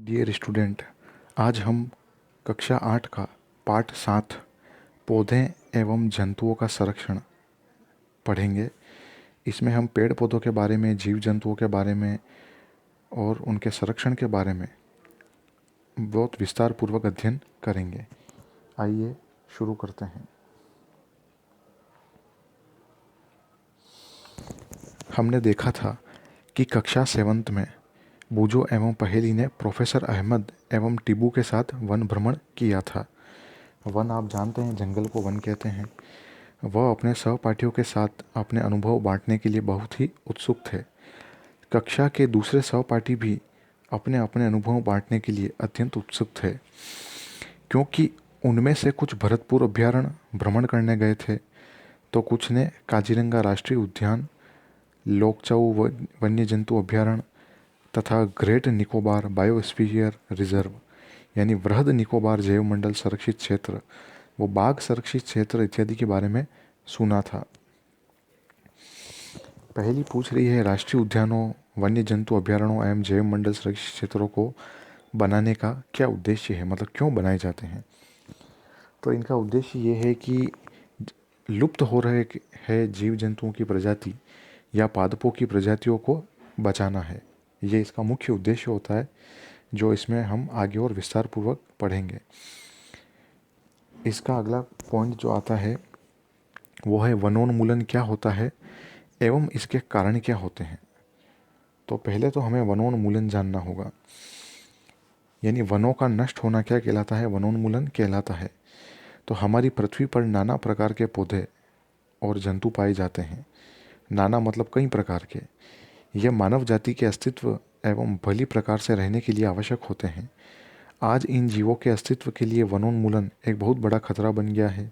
Dear student, आज हम कक्षा 8 का पाठ 7 पौधे एवं जंतुओं का संरक्षण पढ़ेंगे। इसमें हम पेड़ पौधों के बारे में, जीव जंतुओं के बारे में और उनके संरक्षण के बारे में बहुत विस्तार पूर्वक अध्ययन करेंगे। आइए शुरू करते हैं। हमने देखा था कि कक्षा 7 में बूजो एवं पहेली ने प्रोफेसर अहमद एवं टिबू के साथ वन भ्रमण किया था। वन, आप जानते हैं, जंगल को वन कहते हैं। वह अपने सहपाठियों के साथ अपने अनुभव बांटने के लिए बहुत ही उत्सुक थे। कक्षा के दूसरे सहपाठी भी अपने अपने अनुभव बांटने के लिए अत्यंत उत्सुक थे, क्योंकि उनमें से कुछ भरतपुर अभ्यारण्य भ्रमण करने गए थे, तो कुछ ने काजीरंगा राष्ट्रीय उद्यान, लोकचाऊ वन्य जंतु अभ्यारण्य तथा ग्रेट निकोबार बायोस्फीयर रिजर्व यानी वृहद निकोबार जैव मंडल संरक्षित क्षेत्र, वो बाघ संरक्षित क्षेत्र इत्यादि के बारे में सुना था। पहली पूछ रही है, राष्ट्रीय उद्यानों, वन्य जंतु अभ्यारण्यों एवं जैव मंडल संरक्षित क्षेत्रों को बनाने का क्या उद्देश्य है, मतलब क्यों बनाए जाते हैं। तो इनका उद्देश्य ये है कि लुप्त हो रहे है जीव जंतुओं की प्रजाति या पादपों की प्रजातियों को बचाना है। ये इसका मुख्य उद्देश्य होता है, जो इसमें हम आगे और विस्तार पूर्वक पढ़ेंगे। इसका अगला पॉइंट जो आता है वो है वनोन्मूलन क्या होता है एवं इसके कारण क्या होते हैं। तो पहले तो हमें वनोन्मूलन जानना होगा, यानी वनों का नष्ट होना क्या कहलाता है, वनोन्मूलन कहलाता है। तो हमारी पृथ्वी पर नाना प्रकार के पौधे और जंतु पाए जाते हैं। नाना मतलब कई प्रकार के। यह मानव जाति के अस्तित्व एवं भली प्रकार से रहने के लिए आवश्यक होते हैं। आज इन जीवों के अस्तित्व के लिए वनोन्मूलन एक बहुत बड़ा खतरा बन गया है।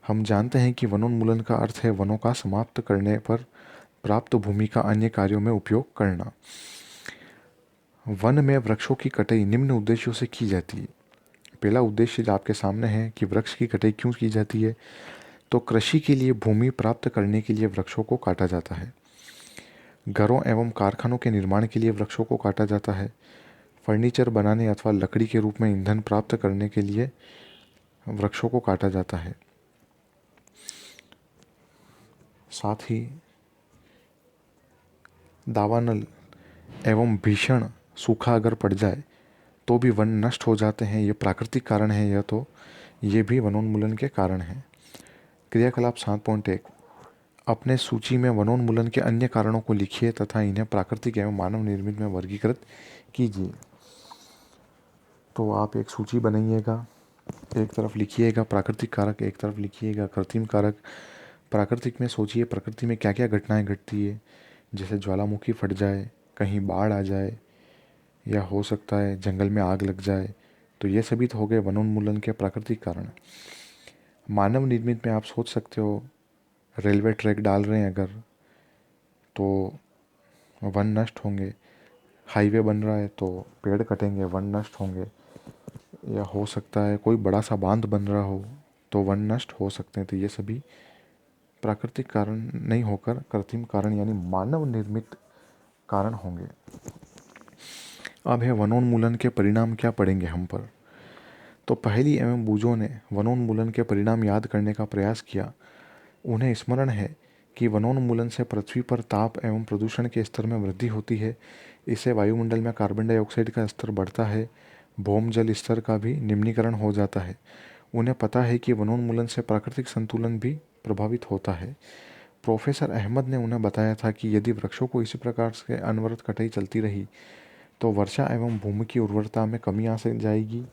हम जानते हैं कि वनोन्मूलन का अर्थ है वनों का समाप्त करने पर प्राप्त भूमि का अन्य कार्यों में उपयोग करना। वन में वृक्षों की कटाई निम्न उद्देश्यों से की जाती है। पहला उद्देश्य जो आपके सामने है कि वृक्ष की कटाई क्यों की जाती है, तो कृषि के लिए भूमि प्राप्त करने के लिए वृक्षों को काटा जाता है। घरों एवं कारखानों के निर्माण के लिए वृक्षों को काटा जाता है। फर्नीचर बनाने अथवा लकड़ी के रूप में ईंधन प्राप्त करने के लिए वृक्षों को काटा जाता है। साथ ही दावानल एवं भीषण सूखा अगर पड़ जाए तो भी वन नष्ट हो जाते हैं। ये प्राकृतिक कारण है, यह तो ये भी वनोन्मूलन के कारण हैं। क्रियाकलाप 7.1, अपने सूची में वनोन्मूलन के अन्य कारणों को लिखिए तथा इन्हें प्राकृतिक एवं मानव निर्मित में वर्गीकृत कीजिए। तो आप एक सूची बनाइएगा, एक तरफ लिखिएगा प्राकृतिक कारक, एक तरफ लिखिएगा कृत्रिम कारक। प्राकृतिक में सोचिए प्रकृति में क्या क्या घटनाएं घटती है, जैसे ज्वालामुखी फट जाए, कहीं बाढ़ आ जाए, या हो सकता है जंगल में आग लग जाए। तो ये सभी तो हो गए वनोन्मूलन के प्राकृतिक कारण। मानव निर्मित में आप सोच सकते हो, रेलवे ट्रैक डाल रहे हैं अगर, तो वन नष्ट होंगे। हाईवे बन रहा है तो पेड़ कटेंगे, वन नष्ट होंगे। या हो सकता है कोई बड़ा सा बांध बन रहा हो तो वन नष्ट हो सकते हैं। तो ये सभी प्राकृतिक कारण नहीं होकर कृत्रिम कारण यानी मानव निर्मित कारण होंगे। अब है वनोन्मूलन के परिणाम क्या पड़ेंगे हम पर। तो पहेली एवं बूजो ने वनोन्मूलन के परिणाम याद करने का प्रयास किया। उन्हें स्मरण है कि वनोन्मूलन से पृथ्वी पर ताप एवं प्रदूषण के स्तर में वृद्धि होती है। इससे वायुमंडल में कार्बन डाइऑक्साइड का स्तर बढ़ता है। भौम जल स्तर का भी निम्नीकरण हो जाता है। उन्हें पता है कि वनोन्मूलन से प्राकृतिक संतुलन भी प्रभावित होता है। प्रोफेसर अहमद ने उन्हें बताया था कि यदि वृक्षों को इसी प्रकार से अनवरत कटाई चलती रही तो वर्षा एवं भूमि की उर्वरता में कमी आ जाएगी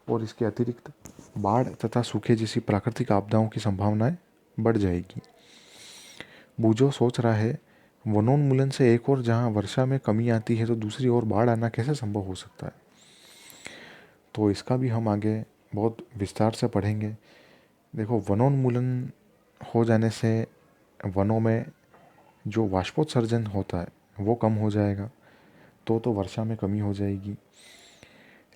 और इसके अतिरिक्त बाढ़ तथा सूखे जैसी प्राकृतिक आपदाओं की संभावनाएं बढ़ जाएगी। बूजो सोच रहा है, वनोन्मूलन से एक और जहां वर्षा में कमी आती है तो दूसरी ओर बाढ़ आना कैसे संभव हो सकता है। तो इसका भी हम आगे बहुत विस्तार से पढ़ेंगे। देखो, वनोन्मूलन हो जाने से वनों में जो वाष्पोत्सर्जन होता है वो कम हो जाएगा, तो वर्षा में कमी हो जाएगी।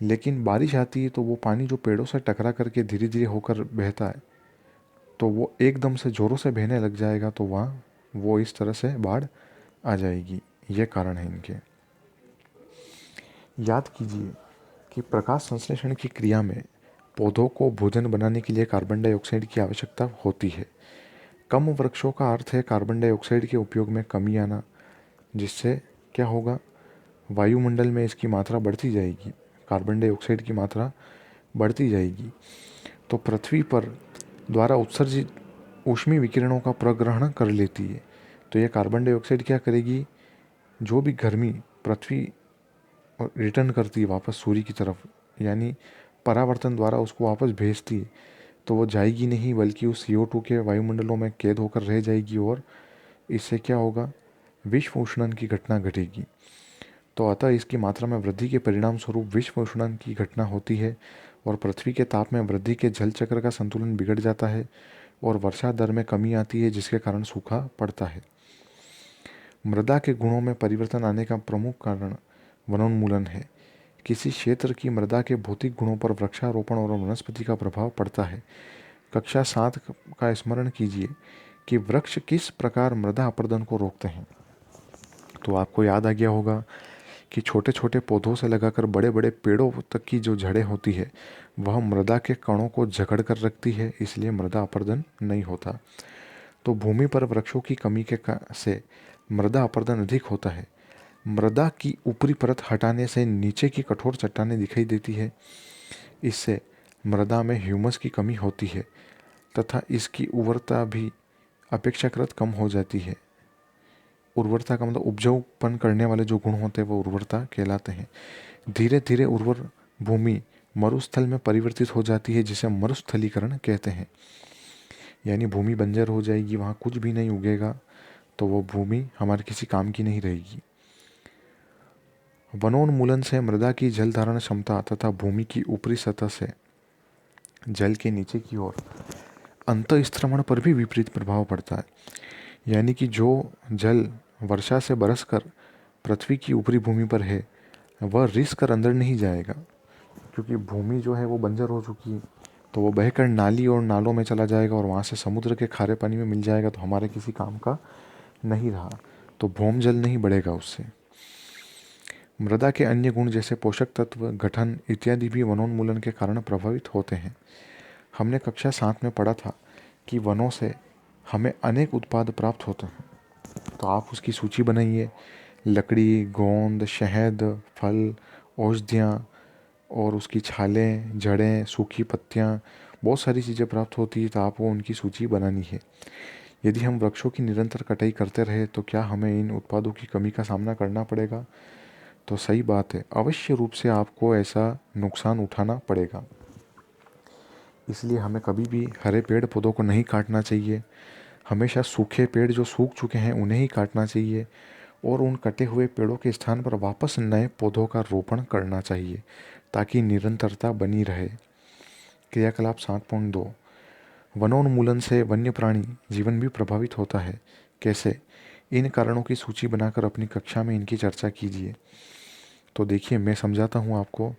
लेकिन बारिश आती है तो वो पानी जो पेड़ों से टकरा करके धीरे धीरे होकर बहता है, तो वो एकदम से ज़ोरों से बहने लग जाएगा, तो वहाँ वो इस तरह से बाढ़ आ जाएगी। ये कारण है इनके। याद कीजिए कि प्रकाश संश्लेषण की क्रिया में पौधों को भोजन बनाने के लिए कार्बन डाइऑक्साइड की आवश्यकता होती है। कम वृक्षों का अर्थ है कार्बन डाइऑक्साइड के उपयोग में कमी आना, जिससे क्या होगा, वायुमंडल में इसकी मात्रा बढ़ती जाएगी, कार्बन डाइऑक्साइड की मात्रा बढ़ती जाएगी। तो पृथ्वी पर द्वारा उत्सर्जित ऊष्मीय विकिरणों का प्रग्रहण कर लेती है। तो यह कार्बन डाइऑक्साइड क्या करेगी, जो भी गर्मी पृथ्वी रिटर्न करती है वापस सूर्य की तरफ, यानी परावर्तन द्वारा उसको वापस भेजती है, तो वो जाएगी नहीं बल्कि उस CO2 के वायुमंडलों में कैद होकर रह जाएगी और इससे क्या होगा, विश्व उष्णन की घटना घटेगी। तो अतः इसकी मात्रा में वृद्धि के परिणाम स्वरूप विश्व उष्णन की घटना होती है और पृथ्वी के ताप में वृद्धि के जल चक्र का संतुलन बिगड़ जाता है और वर्षा दर में कमी आती है, जिसके कारण सूखा पड़ता है। मृदा के गुणों में परिवर्तन आने का प्रमुख कारण वनोन्मूलन है। किसी क्षेत्र की मृदा के भौतिक गुणों पर वृक्षारोपण और वनस्पति का प्रभाव पड़ता है। कक्षा 7 का स्मरण कीजिए कि वृक्ष किस प्रकार मृदा अपरदन को रोकते हैं। तो आपको याद आ गया होगा कि छोटे छोटे पौधों से लगाकर बड़े बड़े पेड़ों तक की जो जड़ें होती है वह मृदा के कणों को जकड़ कर रखती है, इसलिए मृदा अपरदन नहीं होता। तो भूमि पर वृक्षों की कमी से मृदा अपरदन अधिक होता है। मृदा की ऊपरी परत हटाने से नीचे की कठोर चट्टानें दिखाई देती है। इससे मृदा में ह्यूमस की कमी होती है तथा इसकी उर्वरता भी अपेक्षाकृत कम हो जाती है। उर्वरता का मतलब उपजाऊपन करने वाले जो गुण होते हैं वो उर्वरता कहलाते हैं। धीरे धीरे उर्वर भूमि मरुस्थल में परिवर्तित हो जाती है, जिसे मरुस्थलीकरण कहते हैं। यानी भूमि बंजर हो जाएगी, वहाँ कुछ भी नहीं उगेगा, तो वो भूमि हमारे किसी काम की नहीं रहेगी। वनोन्मूलन से मृदा की जल धारण क्षमता तथा भूमि की ऊपरी सतह से जल के नीचे की ओर अंतःस्त्रमण पर भी विपरीत प्रभाव पड़ता है। यानी कि जो जल वर्षा से बरसकर पृथ्वी की ऊपरी भूमि पर है वह रिस कर अंदर नहीं जाएगा, क्योंकि भूमि जो है वो बंजर हो चुकी है। तो वो बहकर नाली और नालों में चला जाएगा और वहाँ से समुद्र के खारे पानी में मिल जाएगा, तो हमारे किसी काम का नहीं रहा। तो भौम जल नहीं बढ़ेगा उससे। मृदा के अन्य गुण जैसे पोषक तत्व, गठन इत्यादि भी वनोन्मूलन के कारण प्रभावित होते हैं। हमने कक्षा 7 में पढ़ा था कि वनों से हमें अनेक उत्पाद प्राप्त होते हैं। तो आप उसकी सूची बनाइए। लकड़ी, गोंद, शहद, फल, औषधियाँ और उसकी छालें, जड़ें, सूखी पत्तियाँ, बहुत सारी चीज़ें प्राप्त होती है। तो आपको उनकी सूची बनानी है। यदि हम वृक्षों की निरंतर कटाई करते रहे तो क्या हमें इन उत्पादों की कमी का सामना करना पड़ेगा? तो सही बात है, अवश्य रूप से आपको ऐसा नुकसान उठाना पड़ेगा। इसलिए हमें कभी भी हरे पेड़ पौधों को नहीं काटना चाहिए। हमेशा सूखे पेड़ जो सूख चुके हैं उन्हें ही काटना चाहिए और उन कटे हुए पेड़ों के स्थान पर वापस नए पौधों का रोपण करना चाहिए, ताकि निरंतरता बनी रहे। क्रियाकलाप 7.2 वनोन्मूलन से वन्य प्राणी जीवन भी प्रभावित होता है। कैसे? इन कारणों की सूची बनाकर अपनी कक्षा में इनकी चर्चा कीजिए। तो देखिए, मैं समझाता हूँ आपको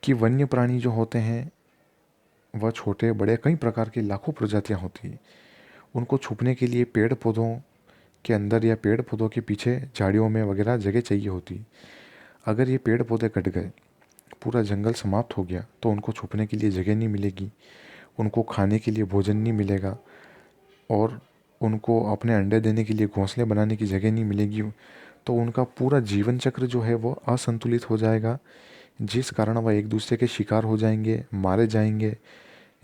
कि वन्य प्राणी जो होते हैं वह छोटे बड़े कई प्रकार की लाखों प्रजातियाँ होती हैं। उनको छुपने के लिए पेड़ पौधों के अंदर या पेड़ पौधों के पीछे झाड़ियों में वगैरह जगह चाहिए होती। अगर ये पेड़ पौधे कट गए, पूरा जंगल समाप्त हो गया, तो उनको छुपने के लिए जगह नहीं मिलेगी, उनको खाने के लिए भोजन नहीं मिलेगा और उनको अपने अंडे देने के लिए घोंसले बनाने की जगह नहीं मिलेगी। तो उनका पूरा जीवन चक्र जो है वो असंतुलित हो जाएगा, जिस कारण वह एक दूसरे के शिकार हो जाएंगे, मारे जाएंगे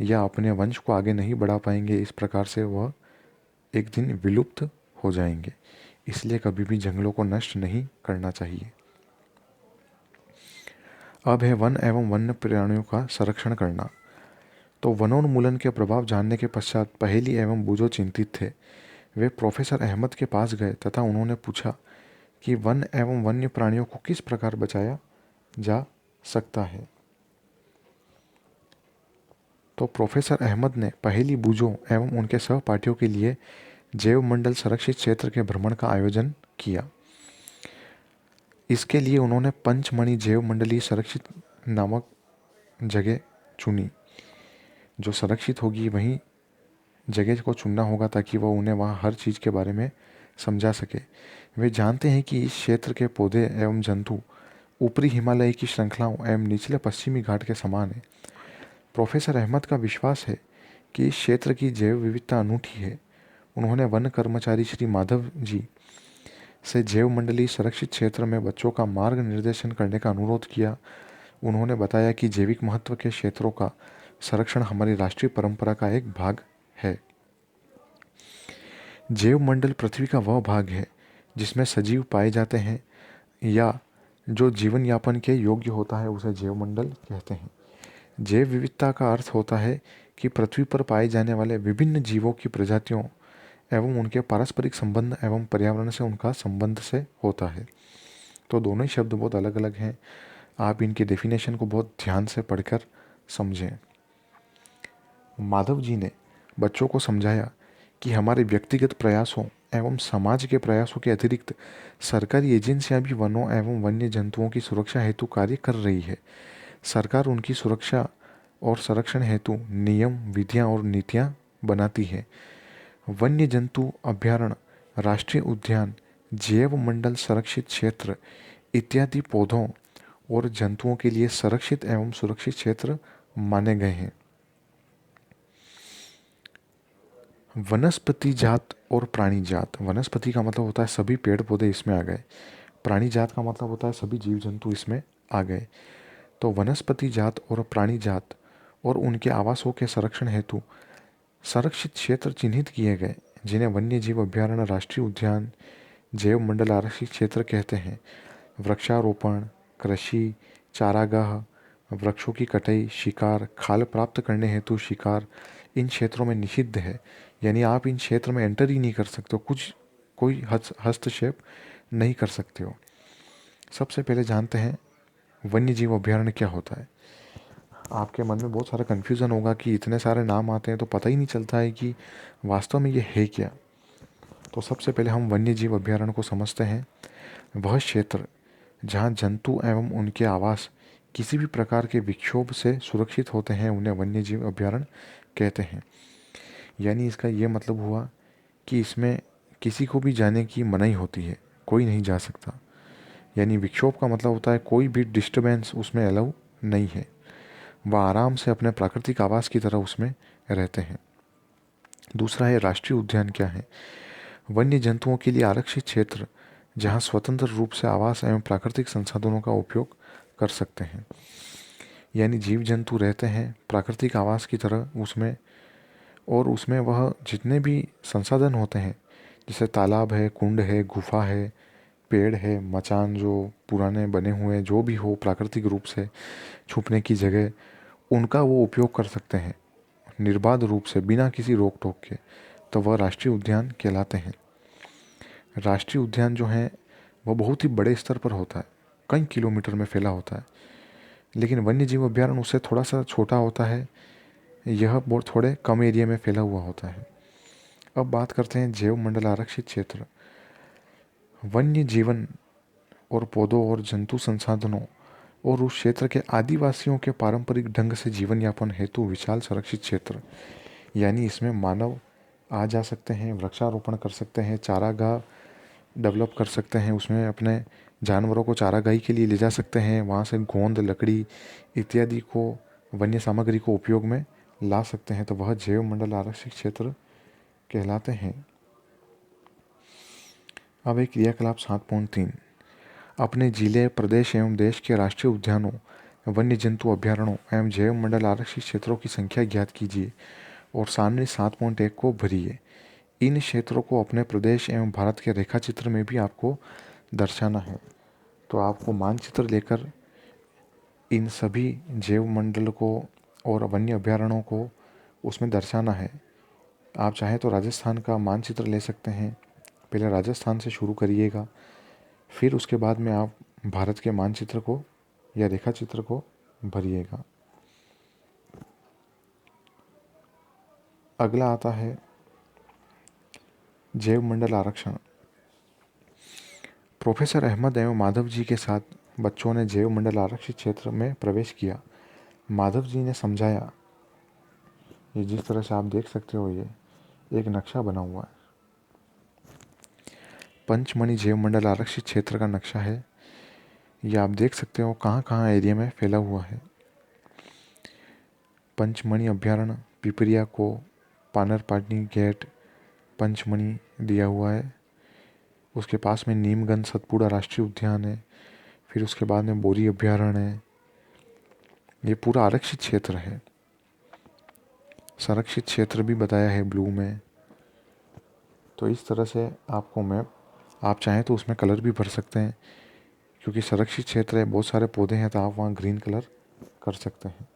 या अपने वंश को आगे नहीं बढ़ा पाएंगे। इस प्रकार से वह एक दिन विलुप्त हो जाएंगे। इसलिए कभी भी जंगलों को नष्ट नहीं करना चाहिए। अब है वन एवं वन्य प्राणियों का संरक्षण करना। तो वनोन्मूलन के प्रभाव जानने के पश्चात पहेली एवं बूझो चिंतित थे। वे प्रोफेसर अहमद के पास गए तथा उन्होंने पूछा कि वन एवं वन्य प्राणियों को किस प्रकार बचाया जा सकता है। तो प्रोफेसर अहमद ने पहेली बूझो एवं उनके सहपाठियों के लिए जैव मंडल संरक्षित क्षेत्र के भ्रमण का आयोजन किया। इसके लिए उन्होंने पंचमणि जैव मंडलीय संरक्षित नामक जगह चुनी। जो संरक्षित होगी वहीं जगह को चुनना होगा, ताकि वह उन्हें वहाँ हर चीज़ के बारे में समझा सके। वे जानते हैं कि इस क्षेत्र के पौधे एवं जंतु ऊपरी हिमालय की श्रृंखलाओं एवं निचले पश्चिमी घाट के समान है। प्रोफेसर अहमद का विश्वास है कि इस क्षेत्र की जैव विविधता अनूठी है। उन्होंने वन कर्मचारी श्री माधव जी से जैव मंडलीय संरक्षित क्षेत्र में बच्चों का मार्ग निर्देशन करने का अनुरोध किया। उन्होंने बताया कि जैविक महत्व के क्षेत्रों का संरक्षण हमारी राष्ट्रीय परंपरा का एक भाग है। जैव मंडल पृथ्वी का वह भाग है जिसमें सजीव पाए जाते हैं या जो जीवन यापन के योग्य होता है, उसे जैव मंडल कहते हैं। जैव विविधता का अर्थ होता है कि पृथ्वी पर पाए जाने वाले विभिन्न जीवों की प्रजातियों एवं उनके पारस्परिक संबंध एवं पर्यावरण से उनका संबंध से होता है। तो दोनों ही शब्द बहुत अलग अलग हैं, आप इनकी डेफिनेशन को बहुत ध्यान से पढ़कर समझें। माधव जी ने बच्चों को समझाया कि हमारे व्यक्तिगत प्रयासों एवं समाज के प्रयासों के अतिरिक्त सरकारी एजेंसियां भी वनों एवं वन्य जंतुओं की सुरक्षा हेतु कार्य कर रही है। सरकार उनकी सुरक्षा और संरक्षण हेतु नियम, विधियां और नीतियां बनाती है। वन्य जंतु अभयारण्य, राष्ट्रीय उद्यान, जैव मंडल संरक्षित क्षेत्र इत्यादि पौधों और जंतुओं के लिए संरक्षित एवं सुरक्षित क्षेत्र माने गए हैं। वनस्पति जात और प्राणी जात। वनस्पति का मतलब होता है सभी पेड़ पौधे इसमें आ गए। प्राणी जात का मतलब होता है सभी जीव जंतु इसमें आ गए। तो वनस्पति जात और प्राणी जात और उनके आवासों के संरक्षण हेतु संरक्षित क्षेत्र चिन्हित किए गए, जिन्हें वन्य जीव अभयारण्य, राष्ट्रीय उद्यान, जैव मंडल आरक्षित क्षेत्र कहते हैं। वृक्षारोपण, कृषि, चारागाह, वृक्षों की कटाई, शिकार, खाल प्राप्त करने हेतु शिकार इन क्षेत्रों में निषिद्ध है। यानी आप इन क्षेत्र में एंटर ही नहीं कर सकते हो, कोई हस्तक्षेप नहीं कर सकते हो। सबसे पहले जानते हैं वन्य जीव अभयारण्य क्या होता है। आपके मन में बहुत सारा कन्फ्यूज़न होगा कि इतने सारे नाम आते हैं तो पता ही नहीं चलता है कि वास्तव में ये है क्या। तो सबसे पहले हम वन्य जीव अभयारण्य को समझते हैं। वह क्षेत्र जहाँ जंतु एवं उनके आवास किसी भी प्रकार के विक्षोभ से सुरक्षित होते हैं, उन्हें वन्य जीव अभयारण्य कहते हैं। यानी इसका ये मतलब हुआ कि इसमें किसी को भी जाने की मनाही होती है, कोई नहीं जा सकता। यानी विक्षोभ का मतलब होता है कोई भी डिस्टर्बेंस उसमें अलाउ नहीं है, वह आराम से अपने प्राकृतिक आवास की तरह उसमें रहते हैं। दूसरा है राष्ट्रीय उद्यान क्या है। वन्य जंतुओं के लिए आरक्षित क्षेत्र जहाँ स्वतंत्र रूप से आवास एवं प्राकृतिक संसाधनों का उपयोग कर सकते हैं। यानी जीव जंतु रहते हैं प्राकृतिक आवास की तरह उसमें, और उसमें वह जितने भी संसाधन होते हैं, जैसे तालाब है, कुंड है, गुफा है, पेड़ है, मचान जो पुराने बने हुए जो भी हो, प्राकृतिक रूप से छुपने की जगह, उनका वो उपयोग कर सकते हैं निर्बाध रूप से बिना किसी रोक टोक के। तो वह राष्ट्रीय उद्यान कहलाते हैं। राष्ट्रीय उद्यान जो है वह बहुत ही बड़े स्तर पर होता है, कई किलोमीटर में फैला होता है। लेकिन वन्य जीव अभयारण्य उससे थोड़ा सा छोटा होता है, यह बहुत थोड़े कम एरिया में फैला हुआ होता है। अब बात करते हैं जैव मंडल आरक्षित क्षेत्र। वन्य जीवन और पौधों और जंतु संसाधनों और उस क्षेत्र के आदिवासियों के पारंपरिक ढंग से जीवन यापन हेतु विशाल संरक्षित क्षेत्र। यानी इसमें मानव आ जा सकते हैं, वृक्षारोपण कर सकते हैं, चारागाह डेवलप कर सकते हैं, उसमें अपने जानवरों को चारागाही के लिए ले जा सकते हैं, वहाँ से गोंद, लकड़ी इत्यादि को, वन्य सामग्री को उपयोग में ला सकते हैं। तो वह जैव मंडल आरक्षित क्षेत्र कहलाते हैं। अब एक क्रियाकलाप 7.3, अपने जिले, प्रदेश एवं देश के राष्ट्रीय उद्यानों, वन्य जंतु अभयारण्यों एवं जैव मंडल आरक्षित क्षेत्रों की संख्या ज्ञात कीजिए और सामने 7.1 को भरिए। इन क्षेत्रों को अपने प्रदेश एवं भारत के रेखा चित्र में भी आपको दर्शाना है। तो आपको मानचित्र लेकर इन सभी जैव मंडल को और वन्य अभयारण्यों को उसमें दर्शाना है। आप चाहें तो राजस्थान का मानचित्र ले सकते हैं, पहले राजस्थान से शुरू करिएगा, फिर उसके बाद में आप भारत के मानचित्र को या रेखा चित्र को भरिएगा। अगला आता है जैव मंडल आरक्षण। प्रोफेसर अहमद एवं माधव जी के साथ बच्चों ने जैव मंडल आरक्षित क्षेत्र में प्रवेश किया। माधव जी ने समझाया, ये जिस तरह से आप देख सकते हो ये एक नक्शा बना हुआ है, पंचमणि जैव मंडल आरक्षित क्षेत्र का नक्शा है। ये आप देख सकते हो कहाँ कहाँ एरिया में फैला हुआ है। पंचमणी अभयारण्य पिपरिया को पानरपाटनी गेट पंचमणी दिया हुआ है। उसके पास में नीमगंज सतपुड़ा राष्ट्रीय उद्यान है। फिर उसके बाद में बोरी अभयारण्य है। ये पूरा आरक्षित क्षेत्र है। संरक्षित क्षेत्र भी बताया है ब्लू में। तो इस तरह से आपको मैप, आप चाहें तो उसमें कलर भी भर सकते हैं, क्योंकि संरक्षित क्षेत्र है, बहुत सारे पौधे हैं, तो आप वहाँ ग्रीन कलर कर सकते हैं।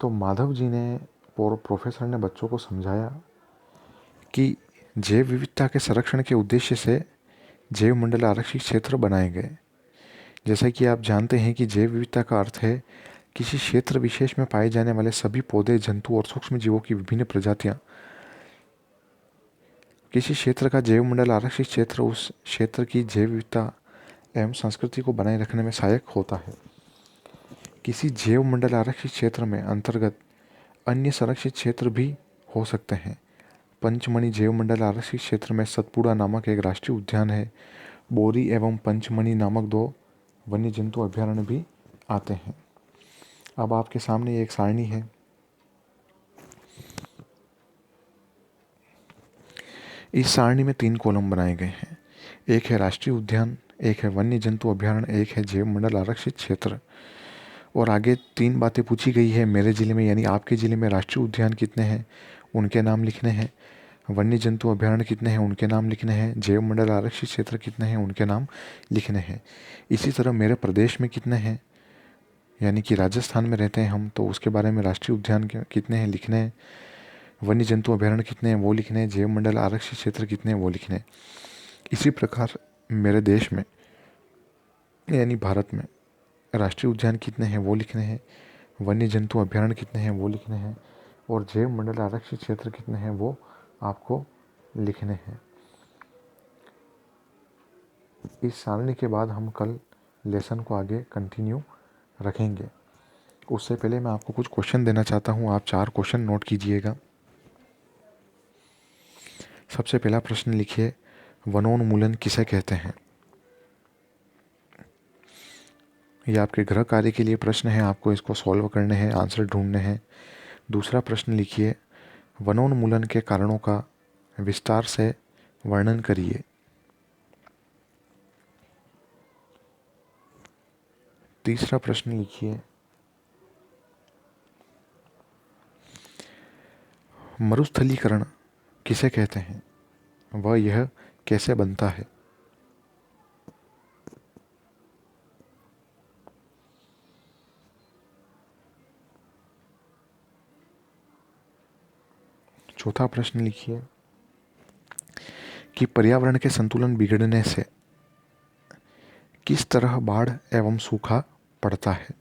तो माधव जी ने और प्रोफेसर ने बच्चों को समझाया कि जैव विविधता के संरक्षण के उद्देश्य से जैव मंडल आरक्षित क्षेत्र बनाए गए। जैसा कि आप जानते हैं कि जैव विविधता का अर्थ है किसी क्षेत्र विशेष में पाए जाने वाले सभी पौधे, जंतु और सूक्ष्म जीवों की विभिन्न प्रजातियां। किसी क्षेत्र का जैव मंडल आरक्षित क्षेत्र उस क्षेत्र की जैव विविधता एवं संस्कृति को बनाए रखने में सहायक होता है। किसी जैव मंडल आरक्षित क्षेत्र में अंतर्गत अन्य संरक्षित क्षेत्र भी हो सकते हैं। पंचमणी जैव मंडल आरक्षित क्षेत्र में सतपुड़ा नामक एक राष्ट्रीय उद्यान है। बोरी एवं पंचमणी नामक 2 वन्य जंतु अभयारण्य भी आते हैं। अब आपके सामने एक सारणी है। इस सारणी में 3 कॉलम बनाए गए हैं। एक है राष्ट्रीय उद्यान, एक है वन्य जंतु अभयारण्य, एक है जैव मंडल आरक्षित क्षेत्र। और आगे 3 बातें पूछी गई है। मेरे ज़िले में यानी आपके ज़िले में राष्ट्रीय उद्यान कितने हैं, उनके नाम लिखने हैं। वन्य जंतु अभयारण्य कितने हैं, उनके नाम लिखने हैं। जैव मंडल आरक्षित क्षेत्र कितने हैं, उनके नाम लिखने हैं। इसी तरह मेरे प्रदेश में कितने हैं, यानी कि राजस्थान में रहते हैं हम, तो उसके बारे में राष्ट्रीय उद्यान कितने हैं लिखने हैं। वन्य जंतु अभयारण्य कितने हैं वो लिखने हैं। जैव मंडल आरक्षित क्षेत्र कितने हैं वो लिखने हैं। इसी प्रकार मेरे देश में यानी भारत में राष्ट्रीय उद्यान कितने हैं वो लिखने हैं। वन्य जंतु अभयारण्य कितने हैं वो लिखने हैं। और जैव मंडल आरक्षित क्षेत्र कितने हैं वो आपको लिखने हैं। इस सारणी के बाद हम कल लेसन को आगे कंटिन्यू रखेंगे। उससे पहले मैं आपको कुछ क्वेश्चन देना चाहता हूँ। आप 4 क्वेश्चन नोट कीजिएगा। सबसे पहला प्रश्न लिखिए, वनोन्मूलन किसे कहते हैं। ये आपके गृह कार्य के लिए प्रश्न है, आपको इसको सॉल्व करने हैं, आंसर ढूंढने हैं। दूसरा प्रश्न लिखिए, वनोन्मूलन के कारणों का विस्तार से वर्णन करिए। तीसरा प्रश्न लिखिए, मरुस्थलीकरण किसे कहते हैं, वह यह कैसे बनता है। चौथा प्रश्न लिखिए कि पर्यावरण के संतुलन बिगड़ने से किस तरह बाढ़ एवं सूखा पड़ता है।